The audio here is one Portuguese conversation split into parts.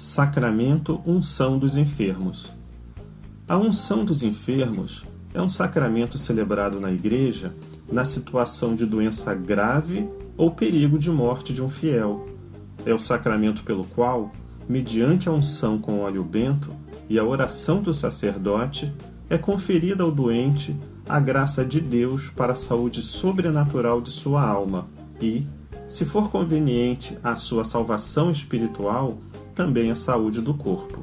Sacramento Unção dos Enfermos. A unção dos enfermos é um sacramento celebrado na Igreja na situação de doença grave ou perigo de morte de um fiel. É o sacramento pelo qual, mediante a unção com óleo bento e a oração do sacerdote, é conferida ao doente a graça de Deus para a saúde sobrenatural de sua alma e, se for conveniente, a sua salvação espiritual, também a saúde do corpo.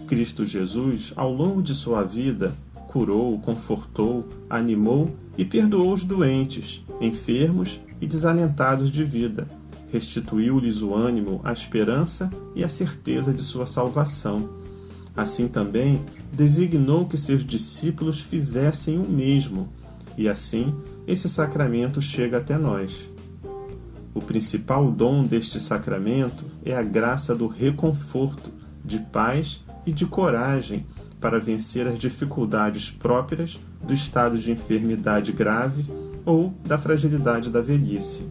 Cristo Jesus, ao longo de sua vida, curou, confortou, animou e perdoou os doentes, enfermos e desalentados de vida, restituiu-lhes o ânimo, a esperança e a certeza de sua salvação. Assim também, designou que seus discípulos fizessem o mesmo, e assim esse sacramento chega até nós. O principal dom deste sacramento é a graça do reconforto, de paz e de coragem para vencer as dificuldades próprias do estado de enfermidade grave ou da fragilidade da velhice.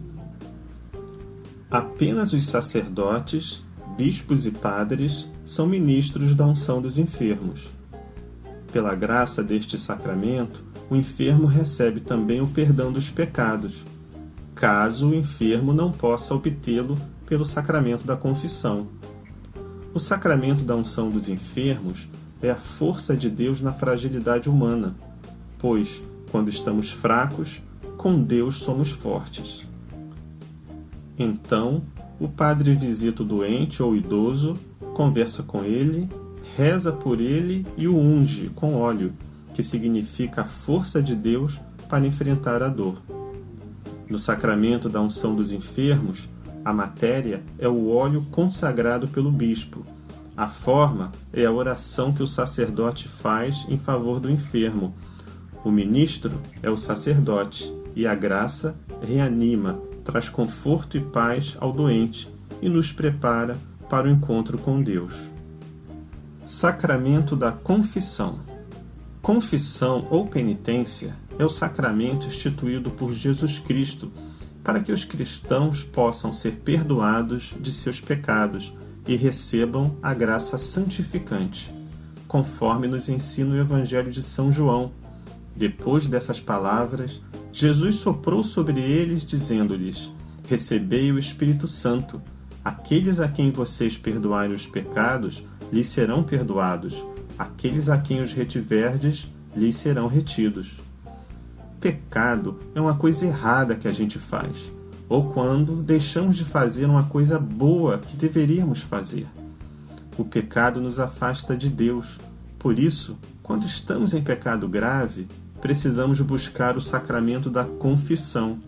Apenas os sacerdotes, bispos e padres são ministros da unção dos enfermos. Pela graça deste sacramento, o enfermo recebe também o perdão dos pecados, caso o enfermo não possa obtê-lo pelo sacramento da confissão. O sacramento da unção dos enfermos é a força de Deus na fragilidade humana, pois, quando estamos fracos, com Deus somos fortes. Então, o padre visita o doente ou idoso, conversa com ele, reza por ele e o unge com óleo, que significa a força de Deus para enfrentar a dor. No sacramento da unção dos enfermos, a matéria é o óleo consagrado pelo bispo. A forma é a oração que o sacerdote faz em favor do enfermo. O ministro é o sacerdote e a graça reanima, traz conforto e paz ao doente e nos prepara para o encontro com Deus. Sacramento da confissão. Confissão ou penitência é o sacramento instituído por Jesus Cristo para que os cristãos possam ser perdoados de seus pecados e recebam a graça santificante, conforme nos ensina o Evangelho de São João. Depois dessas palavras, Jesus soprou sobre eles, dizendo-lhes: Recebei o Espírito Santo. Aqueles a quem vocês perdoarem os pecados, lhes serão perdoados. Aqueles a quem os retiverdes, lhes serão retidos. Pecado é uma coisa errada que a gente faz, ou quando deixamos de fazer uma coisa boa que deveríamos fazer. O pecado nos afasta de Deus. Por isso, quando estamos em pecado grave, precisamos buscar o sacramento da confissão.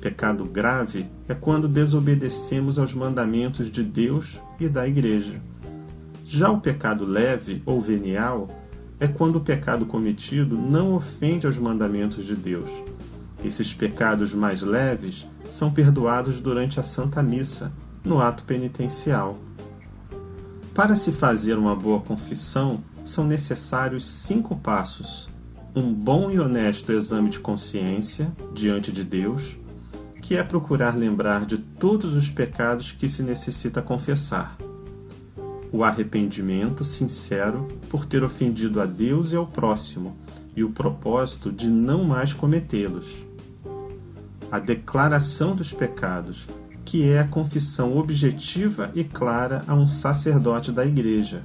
Pecado grave é quando desobedecemos aos mandamentos de Deus e da Igreja. Já o pecado leve ou venial é quando o pecado cometido não ofende aos mandamentos de Deus. Esses pecados mais leves são perdoados durante a Santa Missa, no ato penitencial. Para se fazer uma boa confissão, são necessários 5 passos. Um bom e honesto exame de consciência diante de Deus, que é procurar lembrar de todos os pecados que se necessita confessar. O arrependimento sincero por ter ofendido a Deus e ao próximo, e o propósito de não mais cometê-los. A declaração dos pecados, que é a confissão objetiva e clara a um sacerdote da Igreja.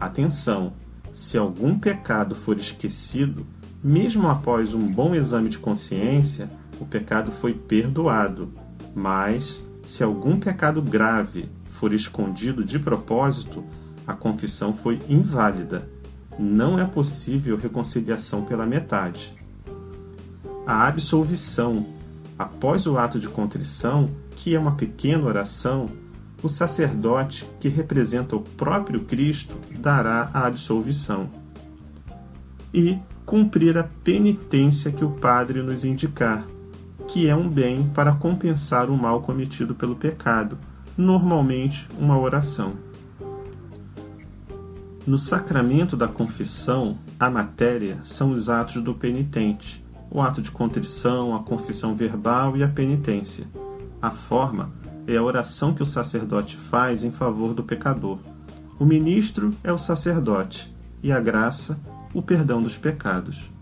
Atenção! Se algum pecado for esquecido, mesmo após um bom exame de consciência, o pecado foi perdoado. Mas, se algum pecado grave for escondido de propósito, a confissão foi inválida. Não é possível reconciliação pela metade. A absolvição. Após o ato de contrição, que é uma pequena oração, o sacerdote, que representa o próprio Cristo, dará a absolvição. E cumprir a penitência que o padre nos indicar, que é um bem para compensar o mal cometido pelo pecado, normalmente uma oração. No sacramento da confissão, a matéria são os atos do penitente, o ato de contrição, a confissão verbal e a penitência. A forma é a oração que o sacerdote faz em favor do pecador. O ministro é o sacerdote e a graça, o perdão dos pecados.